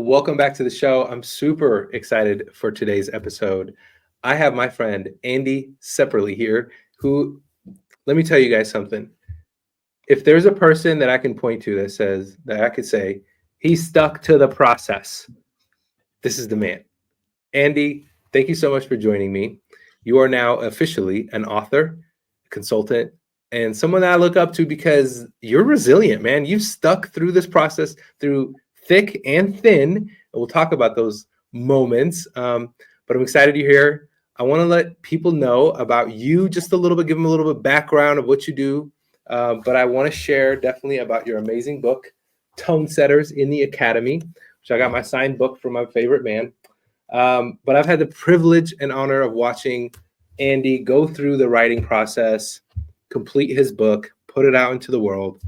Welcome back to the show. I'm super excited for today's episode. I have my friend Andy Ceperley here, who, let me tell you guys something. If there's a person that I can point to that I could say, he stuck to the process, this is the man. Andy, thank you so much for joining me. You are now officially an author, consultant, and someone that I look up to because you're resilient, man. You've stuck through this process through thick and thin. And we'll talk about those moments. But I'm excited you're here. I want to let people know about you just a little bit, give them a little bit background of what you do. But I want to share definitely about your amazing book, Tone Setters in the Academy, which I got my signed book from my favorite man. But I've had the privilege and honor of watching Andy go through the writing process, complete his book, put it out into the world.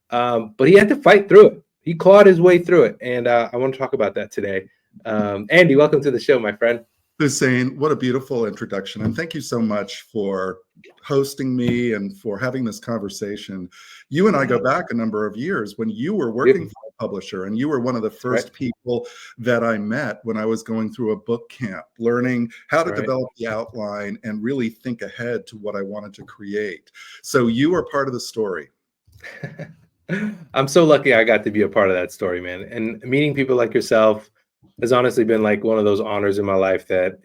But he had to fight through it. He clawed his way through it. And I want to talk about that today. Andy, welcome to the show, my friend. Hussein, what a beautiful introduction. And thank you so much for hosting me and for having this conversation. You and I go back a number of years when you were working for a publisher, and you were one of the first people that I met when I was going through a book camp, learning how to develop the outline and really think ahead to what I wanted to create. So you are part of the story. I'm so lucky I got to be a part of that story, man. And meeting people like yourself has honestly been like one of those honors in my life that,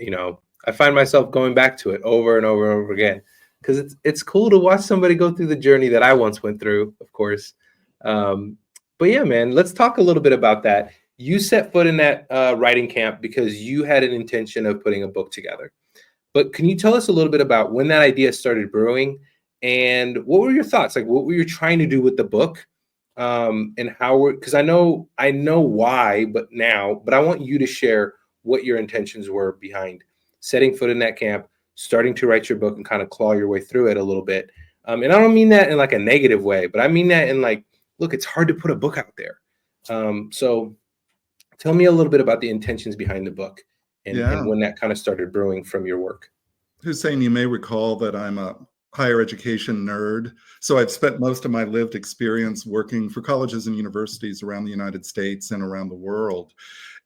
I find myself going back to it over and over and over again, because it's cool to watch somebody go through the journey that I once went through, of course. But yeah, man, let's talk a little bit about that. You set foot in that writing camp because you had an intention of putting a book together. But can you tell us a little bit about when that idea started brewing and what were your thoughts? Like, what were you trying to do with the book? And how because I know why, but I want you to share what your intentions were behind setting foot in that camp, starting to write your book and kind of claw your way through it a little bit. And I don't mean that in like a negative way, but I mean that in like, look, it's hard to put a book out there. So tell me a little bit about the intentions behind the book and when that kind of started brewing from your work. Hussein, you may recall that I'm a higher education nerd. So I've spent most of my lived experience working for colleges and universities around the United States and around the world.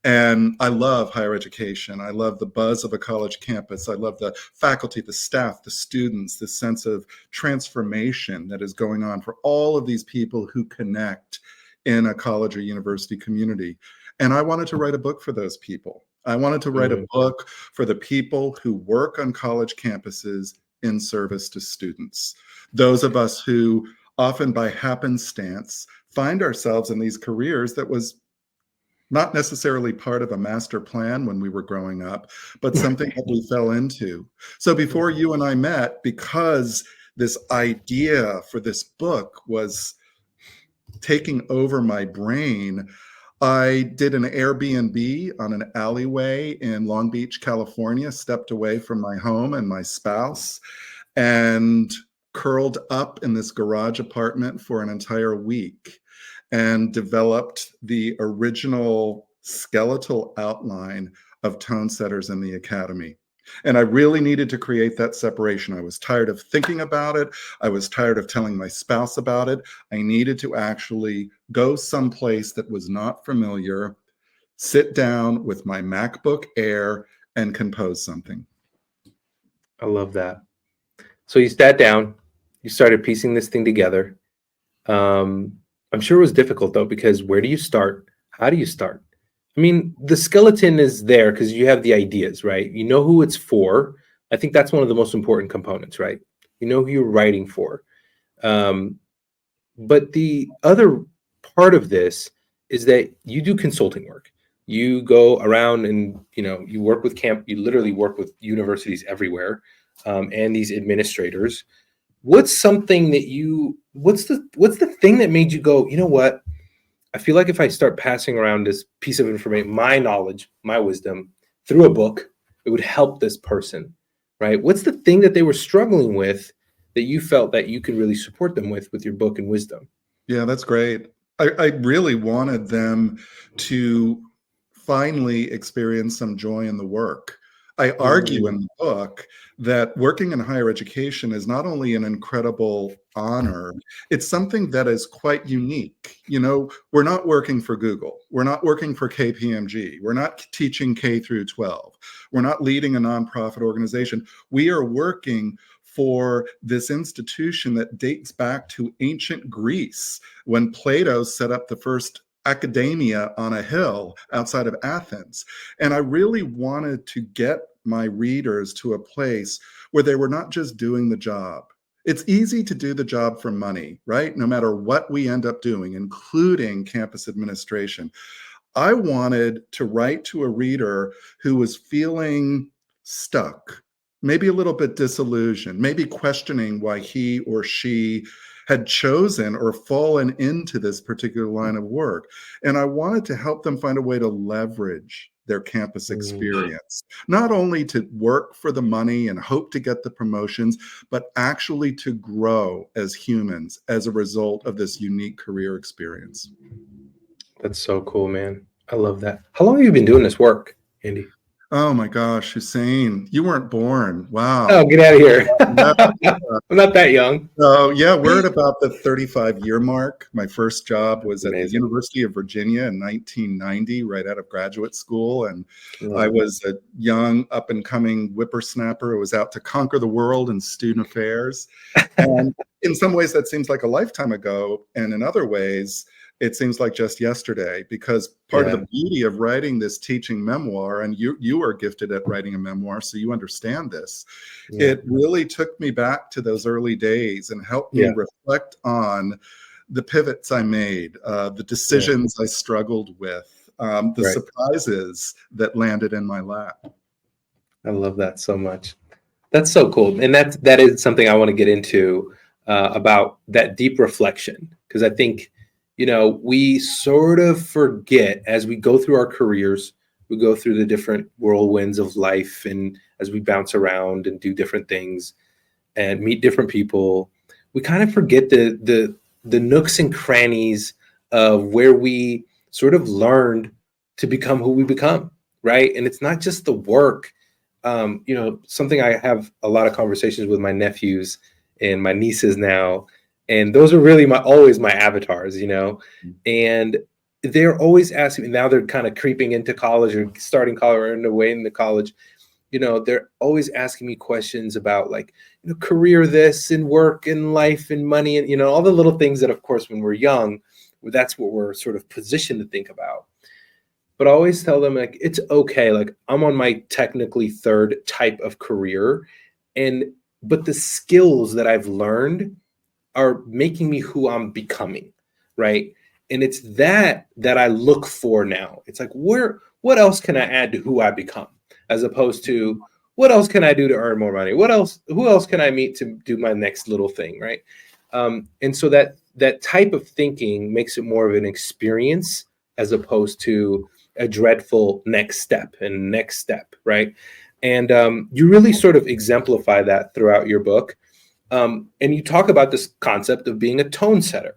And I love higher education. I love the buzz of a college campus. I love the faculty, the staff, the students, the sense of transformation that is going on for all of these people who connect in a college or university community. And I wanted to write a book for those people. I wanted to write a book for the people who work on college campuses in service to students. Those of us who often by happenstance find ourselves in these careers that was not necessarily part of a master plan when we were growing up, but something that we fell into. So before you and I met, because this idea for this book was taking over my brain, I did an Airbnb on an alleyway in Long Beach, California, stepped away from my home and my spouse, and curled up in this garage apartment for an entire week and developed the original skeletal outline of Tone Setters in the Academy. And I really needed to create that separation. I was tired of thinking about it. I was tired of telling my spouse about it. I needed to actually go someplace that was not familiar, sit down with my MacBook Air and compose something. I love that. So you sat down, you started piecing this thing together. I'm sure it was difficult though, because where do you start? How do you start? I mean, the skeleton is there because you have the ideas, right? You know who it's for. I think that's one of the most important components, right? You know who you're writing for. But the other part of this is that you do consulting work. You go around and, you work with you literally work with universities everywhere, and these administrators. What's something that what's the thing that made you go, you know what? I feel like if I start passing around this piece of information, my knowledge, my wisdom through a book, it would help this person, right? What's the thing that they were struggling with that you felt that you could really support them with your book and wisdom? Yeah, that's great. I really wanted them to finally experience some joy in the work. I argue Mm, in the book that working in higher education is not only an incredible honor, it's something that is quite unique. You know, we're not working for Google. We're not working for KPMG. We're not teaching K through 12. We're not leading a nonprofit organization. We are working for this institution that dates back to ancient Greece when Plato set up the first academia on a hill outside of Athens. And I really wanted to get my readers to a place where they were not just doing the job. It's easy to do the job for money, right? No matter what we end up doing, including campus administration. I wanted to write to a reader who was feeling stuck, maybe a little bit disillusioned, maybe questioning why he or she had chosen or fallen into this particular line of work. And I wanted to help them find a way to leverage their campus mm. experience, not only to work for the money and hope to get the promotions, but actually to grow as humans as a result of this unique career experience. That's so cool, man. I love that. How long have you been doing this work, Andy? Oh my gosh, Hussein, you weren't born. Oh, Wow. get out of here. Yeah. I'm not that young. So yeah, we're at about the 35-year mark. My first job was at the Amazing. University of Virginia in 1990, right out of graduate school. And I Love it. was a young, up and coming whippersnapper who was out to conquer the world in student affairs. And in some ways, that seems like a lifetime ago. And in other ways, it seems like just yesterday, because part of Yeah. the beauty of writing this teaching memoir, and you are gifted at writing a memoir, so you understand this, Yeah. it really took me back to those early days and helped me Yeah. reflect on the pivots I made, the Yeah. decisions I struggled with, the Right. surprises that landed in my lap. I love that so much. That's so cool. And that is something I want to get into about that deep reflection. Because I think, we sort of forget as we go through our careers, we go through the different whirlwinds of life and as we bounce around and do different things and meet different people, we kind of forget the nooks and crannies of where we sort of learned to become who we become, right? And it's not just the work. Something I have a lot of conversations with my nephews and my nieces now, and those are really always my avatars, and they're always asking me now. They're kind of creeping into college or starting college or in the way into college. They're always asking me questions about like, career this and work and life and money and, all the little things that, of course, when we're young, that's what we're sort of positioned to think about. But I always tell them like, it's okay. Like I'm on my technically third type of career. But the skills that I've learned are making me who I'm becoming. Right. And it's that I look for now. It's like, what else can I add to who I become? As opposed to what else can I do to earn more money? Who else can I meet to do my next little thing, right? And so that type of thinking makes it more of an experience as opposed to a dreadful next step, right? And you really sort of exemplify that throughout your book. And you talk about this concept of being a tone setter.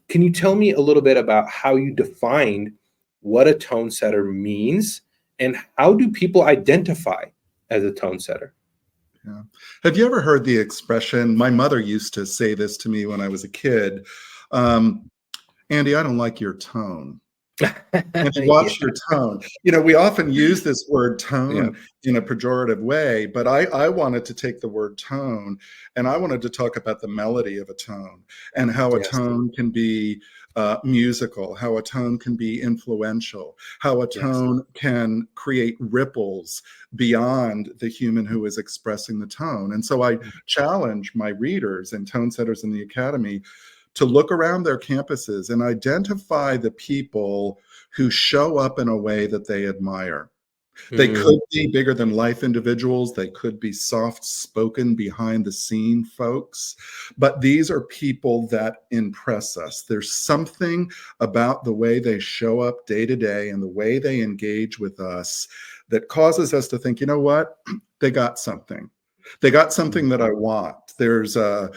Can you tell me a little bit about how you defined what a tone setter means and how do people identify as a tone setter? Yeah. Have you ever heard the expression? My mother used to say this to me when I was a kid. Um, Andy, I don't like your tone. And Yeah, watch your tone. You know, we often use this word yeah, tone in a pejorative way, but I wanted to take the word tone and I wanted to talk about the melody of a tone and how a yes, tone can be musical, how a tone can be influential, how a yes. tone can create ripples beyond the human who is expressing the tone. And so I challenge my readers and tone setters in the academy to look around their campuses and identify the people who show up in a way that they admire. They Mm, could be bigger than life individuals. They could be soft spoken behind the scene folks, but these are people that impress us. There's something about the way they show up day to day and the way they engage with us that causes us to think, you know what? They got something. They got mm, something that I want. There's a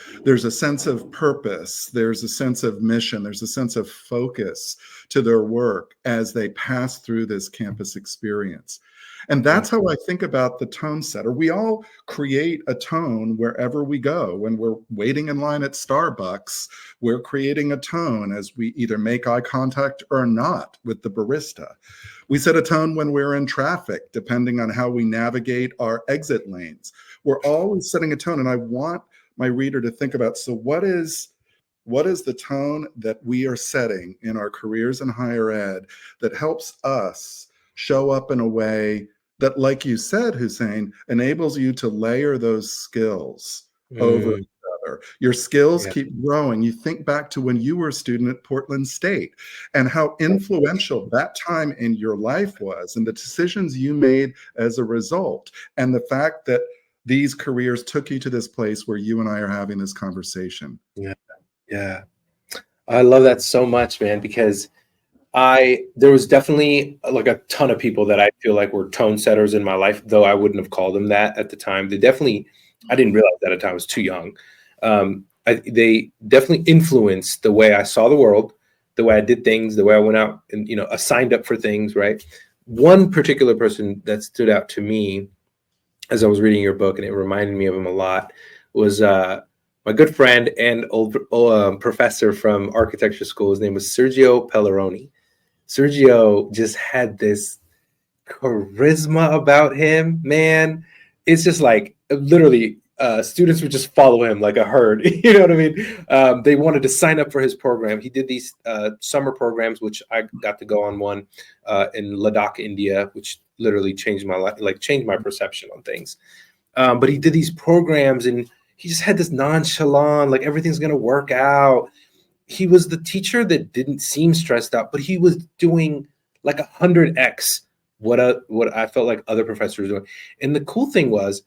sense of purpose. There's a sense of mission. There's a sense of focus to their work as they pass through this campus experience. And that's how I think about the tone setter. We all create a tone wherever we go. When we're waiting in line at Starbucks, we're creating a tone as we either make eye contact or not with the barista. We set a tone when we're in traffic, depending on how we navigate our exit lanes. We're always setting a tone. And I want my reader to think about, so what is the tone that we are setting in our careers in higher ed that helps us show up in a way that, like you said, Hussein, enables you to layer those skills over each other. Your skills keep growing. You think back to when you were a student at Portland State and how influential that time in your life was and the decisions you made as a result, and the fact that these careers took you to this place where you and I are having this conversation. Yeah. I love that so much, man, because there was definitely like a ton of people that I feel like were tone setters in my life, though I wouldn't have called them that at the time. I didn't realize that at the time. I was too young. They definitely influenced the way I saw the world, the way I did things, the way I went out and, I signed up for things, right? One particular person that stood out to me as I was reading your book, and it reminded me of him a lot, was my good friend and old professor from architecture school. His name was Sergio Pelleroni. Sergio just had this charisma about him, man. It's just like literally students would just follow him like a herd. You know what I mean? They wanted to sign up for his program. He did these summer programs, which I got to go on one in Ladakh, India, which literally changed my life, like changed my perception on things. But he did these programs and he just had this nonchalant, like everything's going to work out. He was the teacher that didn't seem stressed out, but he was doing like 100x what I felt like other professors were doing. And the cool thing was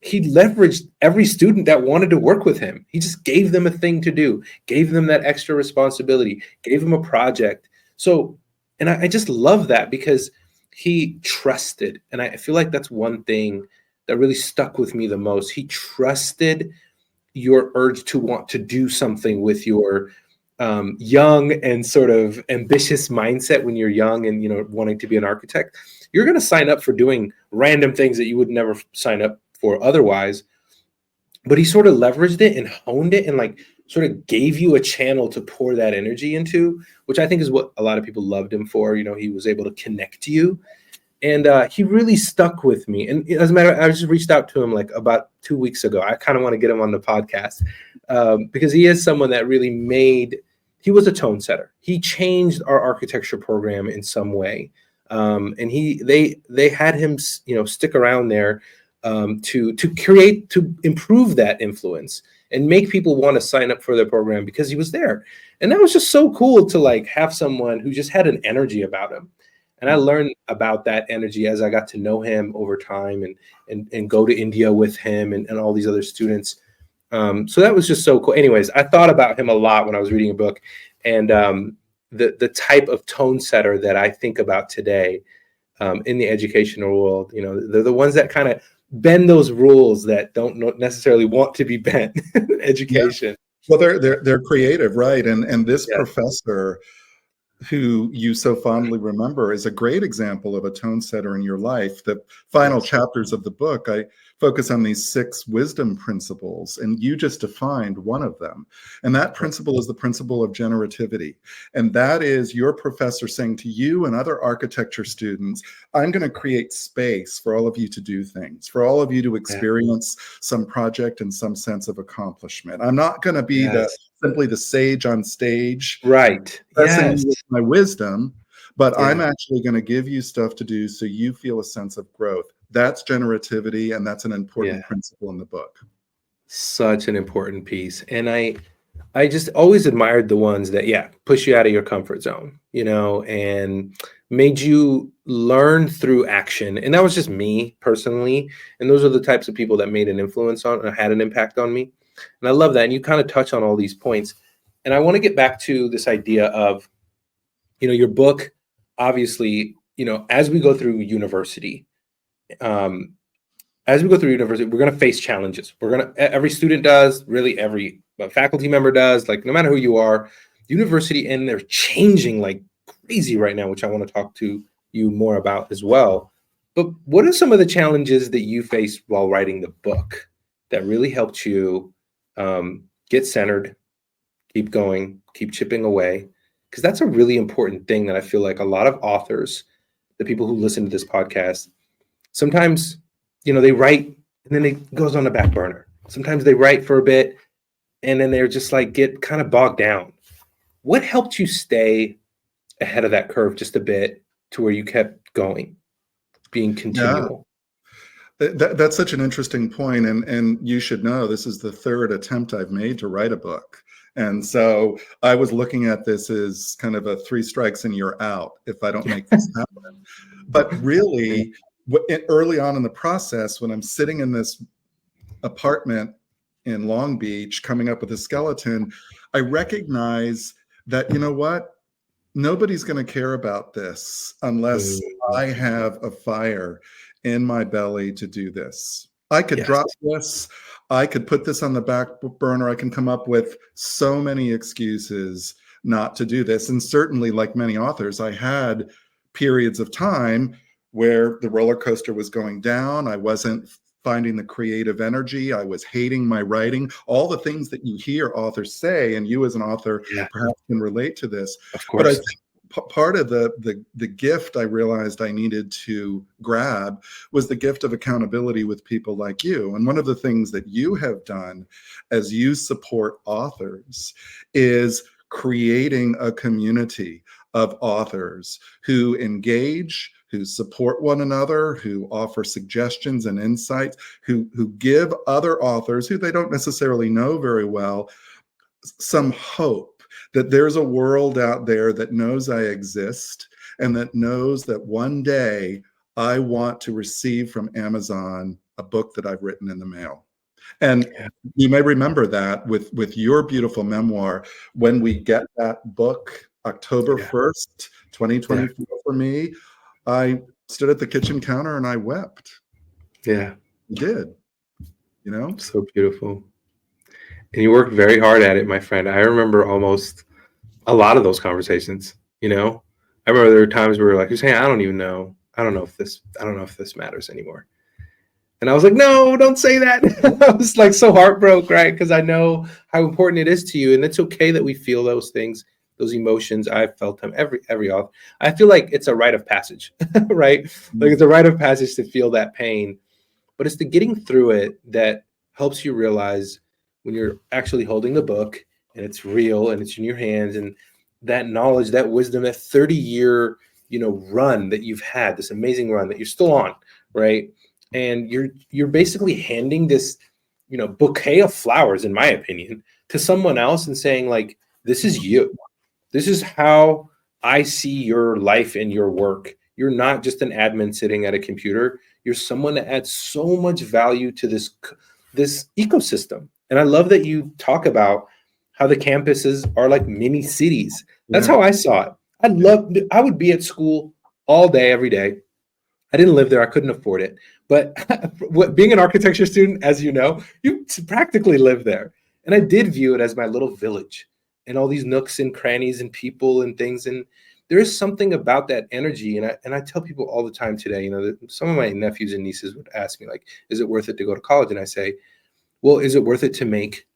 he leveraged every student that wanted to work with him. He just gave them a thing to do, gave them that extra responsibility, gave them a project. So, and I just love that because he trusted. And I feel like that's one thing that really stuck with me the most. He trusted your urge to want to do something with your young and sort of ambitious mindset when you're young and, wanting to be an architect. You're going to sign up for doing random things that you would never sign up for otherwise. But he sort of leveraged it and honed it and like sort of gave you a channel to pour that energy into, which I think is what a lot of people loved him for. He was able to connect you. And he really stuck with me. And as a matter of fact, I just reached out to him like about 2 weeks ago. I kind of want to get him on the podcast because he is someone that really he was a tone setter. He changed our architecture program in some way. And they had him, stick around there to improve that influence and make people want to sign up for their program because he was there. And that was just so cool to like have someone who just had an energy about him. And I learned about that energy as I got to know him over time and go to India with him and all these other students. So that was just so cool. Anyways, I thought about him a lot when I was reading a book, and the type of tone setter that I think about today in the educational world, they're the ones that kind of bend those rules that don't necessarily want to be bent. Education. Yeah. Well, they're creative, right? And this professor who you so fondly remember is a great example of a tone setter in your life. The final chapters of the book, I focus on these 6 wisdom principles, and you just defined one of them. And that principle is the principle of generativity. And that is your professor saying to you and other architecture students, I'm going to create space for all of you to do things, for all of you to experience some project and some sense of accomplishment. I'm not going to be simply the sage on stage. Right. Yes. With my wisdom, but I'm actually going to give you stuff to do so you feel a sense of growth. That's generativity, and that's an important principle in the book. Such an important piece. And I just always admired the ones that, push you out of your comfort zone, and made you learn through action. And that was just me personally. And those are the types of people that made an influence on or had an impact on me. And I love that. And you kind of touch on all these points. And I want to get back to this idea of, your book, obviously, as we go through university, we're going to face challenges. Every student does, really every faculty member does, like no matter who you are, university, and they're changing like crazy right now, which I want to talk to you more about as well. But what are some of the challenges that you faced while writing the book that really helped you get centered, keep going, keep chipping away? Because that's a really important thing that I feel like a lot of authors, the people who listen to this podcast, sometimes, they write and then it goes on the back burner. Sometimes they write for a bit and then they're just like get kind of bogged down. What helped you stay ahead of that curve just a bit to where you kept going, being Yeah. continual? That's such an interesting point, and you should know this is the third attempt I've made to write a book. And so I was looking at this as kind of a three strikes and you're out if I don't make this happen. But really, early on in the process, when I'm sitting in this apartment in Long Beach coming up with a skeleton, I recognize that, you know what? Nobody's going to care about this unless I have a fire in my belly to do this. I could Yes. drop this. I could put this on the back burner. I can come up with so many excuses not to do this. And certainly, like many authors, I had periods of time where the roller coaster was going down. I wasn't finding the creative energy. I was hating my writing, all the things that you hear authors say, and you as an author Yeah, perhaps can relate to this. of But I course. think part of the gift I realized I needed to grab was the gift of accountability with people like you. And one of the things that you have done as you support authors is creating a community of authors who engage, who support one another, who offer suggestions and insights, who give other authors who they don't necessarily know very well some hope that there's a world out there that knows I exist and that knows that one day I want to receive from Amazon a book that I've written in the mail. And Yeah, you may remember that with your beautiful memoir, when we get that book, October yeah, 1st, yeah, 2024 for me, I stood at the kitchen counter and I wept. yeah. I did, you know? So beautiful. And you worked very hard at it, my friend. I remember almost a lot of those conversations, you know? I remember there were times where we were like, you're saying, I don't even know. I don't know if this matters anymore. And I was like, no, don't say that. I was like so heartbroken, right? Because I know how important it is to you. And it's okay that we feel those things, those emotions. I've felt them every author. I feel like it's a rite of passage, right? Like it's a rite of passage to feel that pain. But it's the getting through it that helps you realize when you're actually holding the book and it's real and it's in your hands, and that knowledge, that wisdom, that 30-year, run that you've had, this amazing run that you're still on, right? And you're basically handing this, bouquet of flowers, in my opinion, to someone else and saying, like, this is you. This is how I see your life and your work. You're not just an admin sitting at a computer. You're someone that adds so much value to this ecosystem. And I love that you talk about how the campuses are like mini cities. That's Yeah. how I saw it. I would be at school all day, every day. I didn't live there. I couldn't afford it. But being an architecture student, as you know, you practically live there. And I did view it as my little village and all these nooks and crannies and people and things. And there is something about that energy. And I tell people all the time today, that some of my nephews and nieces would ask me, like, is it worth it to go to college? And I say, well, is it worth it to make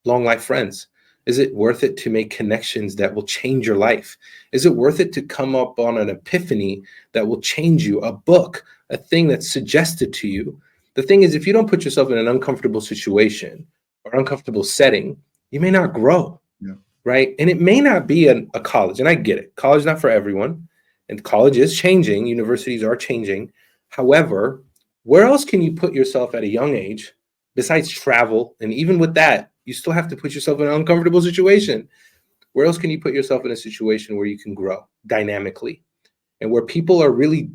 long life friends? Is it worth it to make connections that will change your life? Is it worth it to come up on an epiphany that will change you? A book, a thing that's suggested to you. The thing is, if you don't put yourself in an uncomfortable situation or uncomfortable setting, you may not grow, Yeah. right? And it may not be a college. And I get it. College is not for everyone. And college is changing. Universities are changing. However, where else can you put yourself at a young age besides travel? And even with that, you still have to put yourself in an uncomfortable situation. Where else can you put yourself in a situation where you can grow dynamically and where people are really,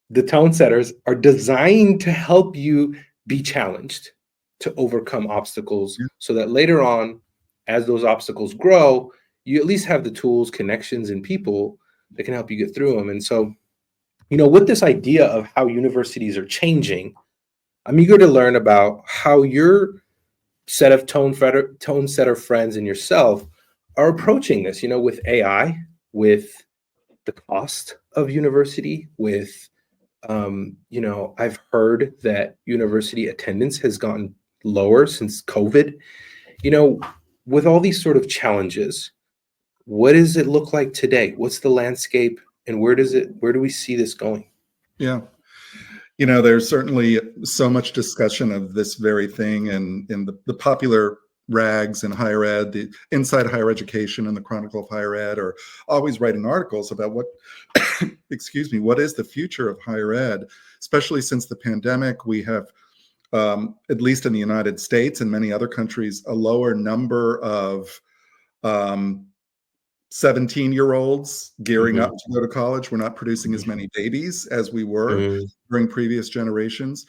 the tone setters are designed to help you be challenged, to overcome obstacles, Yeah. so that later on, as those obstacles grow, you at least have the tools, connections, and people that can help you get through them. And so, with this idea of how universities are changing, I'm eager to learn about how your set of tone setter friends and yourself are approaching this, with AI, with the cost of university with I've heard that university attendance has gotten lower since COVID. You know, with all these sort of challenges, what does it look like today? What's the landscape, and where do we see this going? Yeah. There's certainly so much discussion of this very thing and in the popular rags in higher ed, the Inside Higher Education and the Chronicle of Higher Ed are always writing articles about what, excuse me, what is the future of higher ed, especially since the pandemic. We have, at least in the United States and many other countries, a lower number of 17-year-olds gearing up to go to college. We're not producing as many babies as we were during previous generations.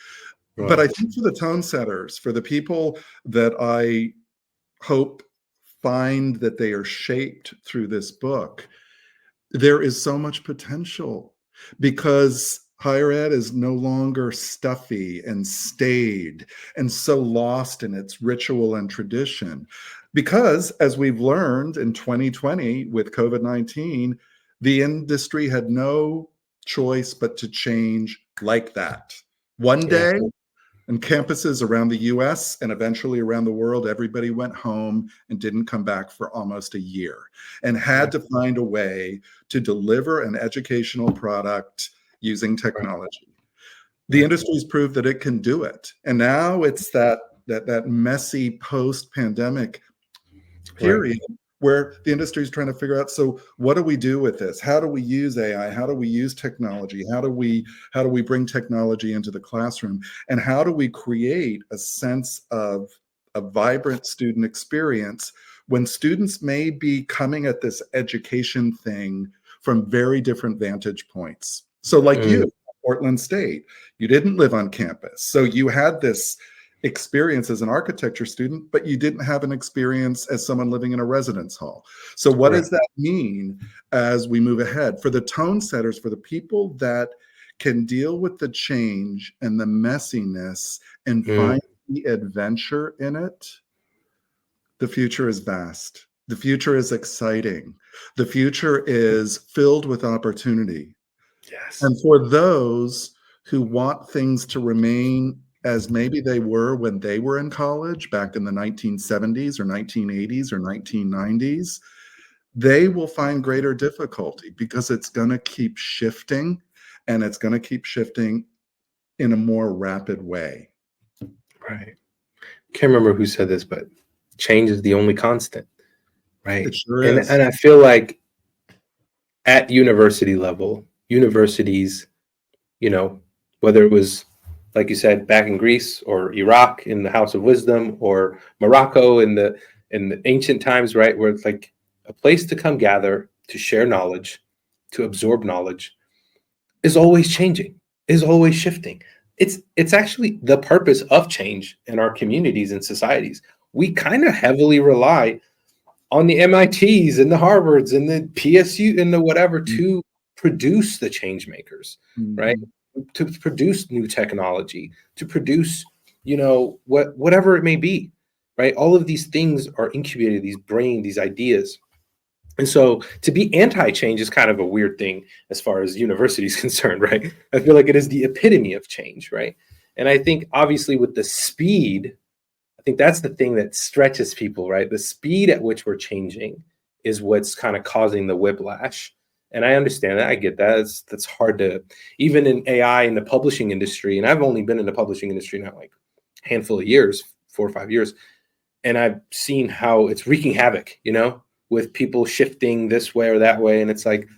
But I think for the tone setters, for the people that I hope find that they are shaped through this book, there is so much potential because higher ed is no longer stuffy and staid and so lost in its ritual and tradition. Because as we've learned in 2020 with COVID-19, the industry had no choice but to change like that. One Yeah. day, in campuses around the US and eventually around the world, everybody went home and didn't come back for almost a year and had to find a way to deliver an educational product using technology. The industry's proved that it can do it. And now it's that messy post-pandemic period where the industry is trying to figure out, so what do we do with this? How do we use AI? How do we use technology? How do we bring technology into the classroom? And how do we create a sense of a vibrant student experience when students may be coming at this education thing from very different vantage points? So like you, Portland State, you didn't live on campus. So you had this experience as an architecture student, but you didn't have an experience as someone living in a residence hall. So what does that mean as we move ahead? For the tone setters, for the people that can deal with the change and the messiness and find the adventure in it, the future is vast. The future is exciting. The future is filled with opportunity. Yes. And for those who want things to remain as maybe they were when they were in college back in the 1970s or 1980s or 1990s, they will find greater difficulty because it's going to keep shifting, and it's going to keep shifting in a more rapid way. Right. Can't remember who said this, but change is the only constant. Right. It sure is. And I feel like at university level, universities, whether it was, like you said, back in Greece or Iraq in the House of Wisdom or Morocco in the ancient times, right, where it's like a place to come gather, to share knowledge, to absorb knowledge, is always changing, is always shifting. It's actually the purpose of change in our communities and societies. We kind of heavily rely on the MITs and the Harvards and the PSU and the whatever to produce the change makers, right? To produce new technology, to produce, whatever it may be, right? All of these things are incubated, these ideas. And so to be anti-change is kind of a weird thing as far as university is concerned, right? I feel like it is the epitome of change, right? And I think obviously with the speed, I think that's the thing that stretches people, right? The speed at which we're changing is what's kind of causing the whiplash. And I understand that. I get that. That's hard to, even in AI in the publishing industry, and I've only been in the publishing industry now like a handful of years, 4 or 5 years, and I've seen how it's wreaking havoc, with people shifting this way or that way. And it's like,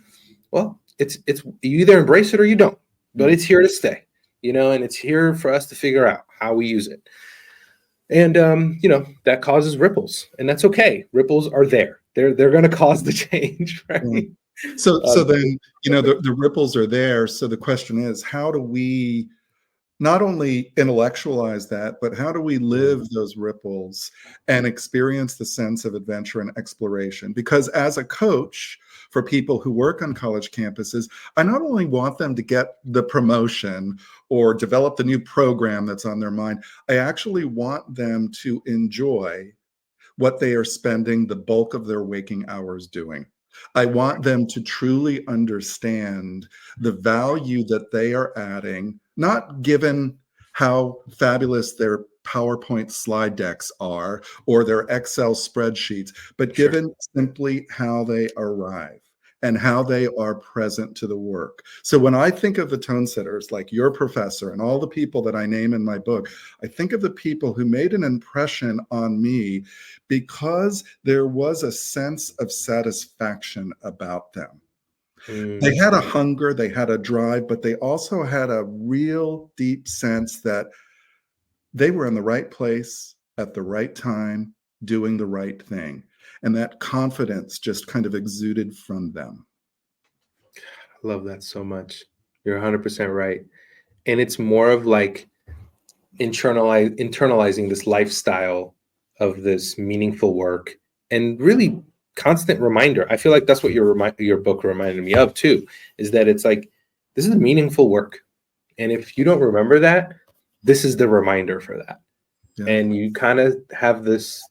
well, it's you either embrace it or you don't, but it's here to stay, and it's here for us to figure out how we use it. And that causes ripples, and that's okay. Ripples are there. They're going to cause the change, right? So then, the ripples are there. So the question is, how do we not only intellectualize that, but how do we live those ripples and experience the sense of adventure and exploration? Because as a coach for people who work on college campuses, I not only want them to get the promotion or develop the new program that's on their mind, I actually want them to enjoy what they are spending the bulk of their waking hours doing. I want them to truly understand the value that they are adding, not given how fabulous their PowerPoint slide decks are or their Excel spreadsheets, but Sure. given simply how they arrive and how they are present to the work. So when I think of the tone setters, like your professor and all the people that I name in my book, I think of the people who made an impression on me because there was a sense of satisfaction about them. They Mm, had a hunger, they had a drive, but they also had a real deep sense that they were in the right place at the right time, doing the right thing. And that confidence just kind of exuded from them. I love that so much. You're 100% right. And it's more of like internalizing this lifestyle of this meaningful work and really constant reminder. I feel like that's what your book reminded me of too, is that it's like this is meaningful work. And if you don't remember that, this is the reminder for that. Yeah. And you kind of have this.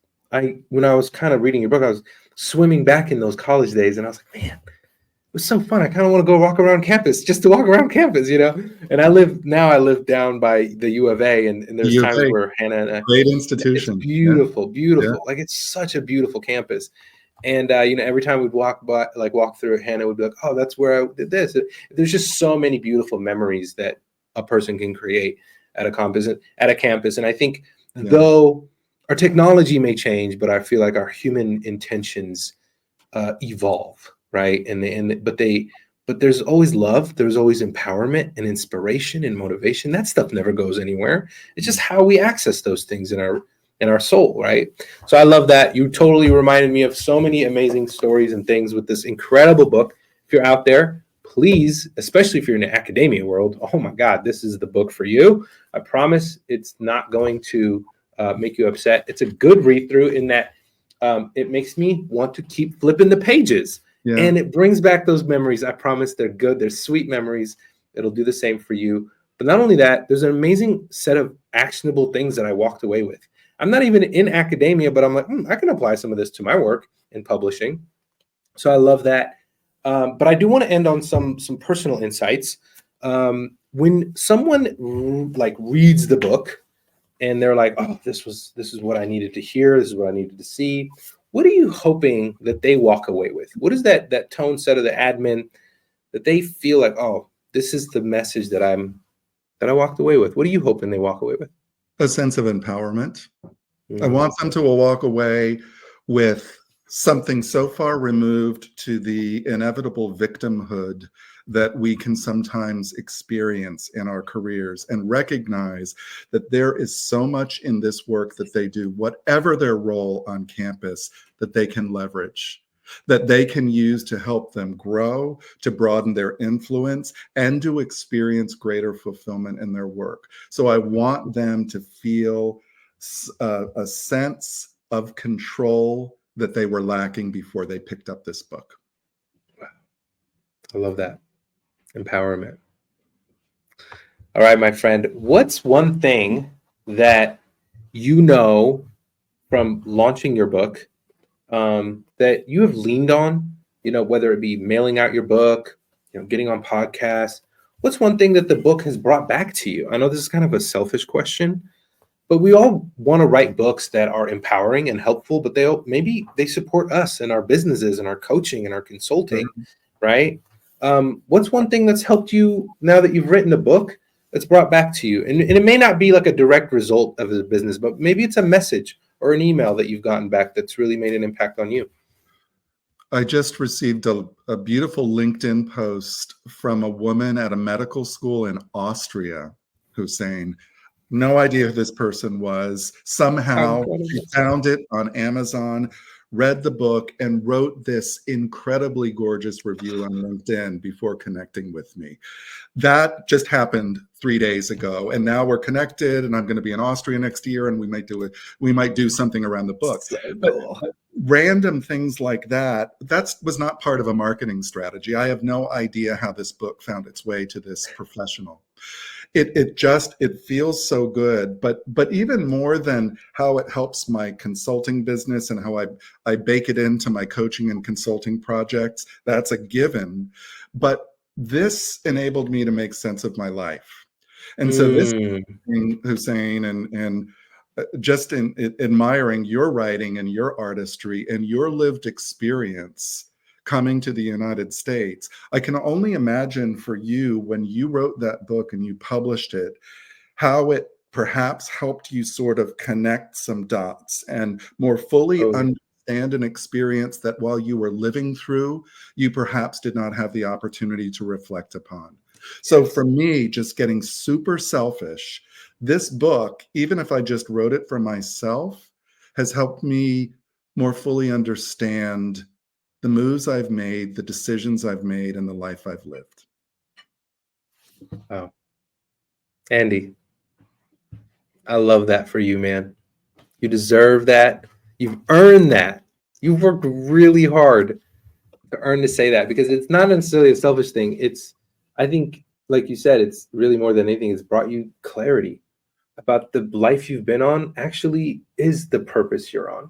When I was kind of reading your book, I was swimming back in those college days, and I was like, man, it was so fun. I kind of want to go walk around campus just to walk around campus, you know? And I live down by the U of A, and there's U of times A, where Hannah and I, great it's institution. Yeah. beautiful, Yeah. beautiful. Like it's such a beautiful campus. And every time we'd walk through it, Hannah would be like, "Oh, that's where I did this." There's just so many beautiful memories that a person can create at a campus. And I think Yeah. though our technology may change, but I feel like our human intentions evolve, right? But there's always love, there's always empowerment and inspiration and motivation. That stuff never goes anywhere. It's just how we access those things in our soul, right? So I love that. You totally reminded me of so many amazing stories and things with this incredible book. If you're out there, please, especially if you're in the academia world, oh my God, this is the book for you. I promise it's not going to make you upset. It's a good read through in that it makes me want to keep flipping the pages, Yeah. and it brings back those memories. I promise they're good. They're sweet memories. It'll do the same for you. But not only that, there's an amazing set of actionable things that I walked away with. I'm not even in academia, but I'm like, I can apply some of this to my work in publishing. So I love that. But I do want to end on some personal insights. When someone like reads the book and they're like, "Oh, this is what I needed to hear. This is what I needed to see." What are you hoping that they walk away with? What is that tone set of the admin that they feel like, "Oh, this is the message that I walked away with." What are you hoping they walk away with? A sense of empowerment. I Mm, want them to walk away with something so far removed to the inevitable victimhood that we can sometimes experience in our careers and recognize that there is so much in this work that they do, whatever their role on campus, that they can leverage, that they can use to help them grow, to broaden their influence, and to experience greater fulfillment in their work. So I want them to feel a sense of control that they were lacking before they picked up this book. I love that. Empowerment. All right, my friend. What's one thing that you know from launching your book that you have leaned on, whether it be mailing out your book, getting on podcasts? What's one thing that the book has brought back to you? I know this is kind of a selfish question, but we all want to write books that are empowering and helpful, but maybe they support us and our businesses and our coaching and our consulting, Sure. right? What's one thing that's helped you now that you've written a book that's brought back to you? And it may not be like a direct result of the business, but maybe it's a message or an email that you've gotten back that's really made an impact on you. I just received a beautiful LinkedIn post from a woman at a medical school in Austria who's saying, no idea who this person was. How Somehow she incredible. found it on Amazon, read the book, and wrote this incredibly gorgeous review on LinkedIn before connecting with me. That just happened 3 days ago, and now we're connected, and I'm going to be in Austria next year, and we might do something around the book. So But cool. random things like that was not part of a marketing strategy. I have no idea how this book found its way to this professional. It feels so good. But even more than how it helps my consulting business and how I bake it into my coaching and consulting projects, that's a given. But this enabled me to make sense of my life. And so this Mm. Hussein, and just in admiring your writing and your artistry and your lived experience coming to the United States, I can only imagine for you, when you wrote that book and you published it, how it perhaps helped you sort of connect some dots and more fully Oh, understand an experience that while you were living through, you perhaps did not have the opportunity to reflect upon. So yes. for me, just getting super selfish, this book, even if I just wrote it for myself, has helped me more fully understand the moves I've made, the decisions I've made, and the life I've lived. Wow. Andy, I love that for you, man. You deserve that. You've earned that. You've worked really hard to earn to say that, because it's not necessarily a selfish thing. It's, I think, like you said, it's really more than anything, it's brought you clarity about the life you've been on actually is the purpose you're on.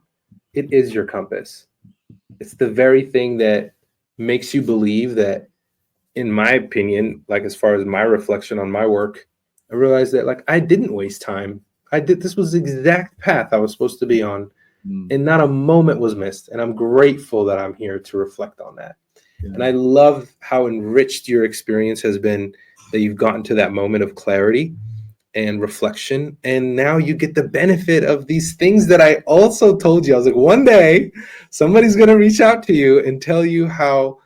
It is your compass. It's the very thing that makes you believe that, in my opinion, like as far as my reflection on my work, I realized that like I didn't waste time. This was the exact path I was supposed to be on, Mm, and not a moment was missed. And I'm grateful that I'm here to reflect on that. yeah. And I love how enriched your experience has been, that you've gotten to that moment of clarity and reflection. And now you get the benefit of these things that I also told you. I was like, one day somebody's going to reach out to you and tell you how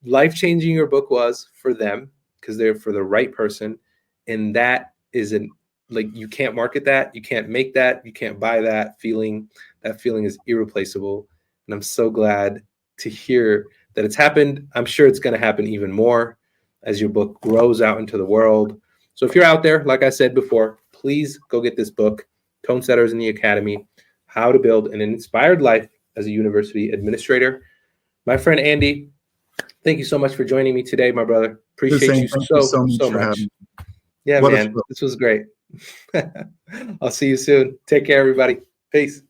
life-changing your book was for them, because they're for the right person. And that isn't, like, you can't market that, you can't make that, you can't buy that feeling. That feeling is irreplaceable. And I'm so glad to hear that it's happened. I'm sure it's going to happen even more as your book grows out into the world. So if you're out there, like I said before, please go get this book, Tone Setters in the Academy: How to Build an Inspired Life as a University Administrator. My friend Andy, thank you so much for joining me today, my brother. Appreciate Hussein, you thank you so, so much so for having much. me. Yeah, What a man, thrill. this was great. I'll see you soon. Take care, everybody. Peace.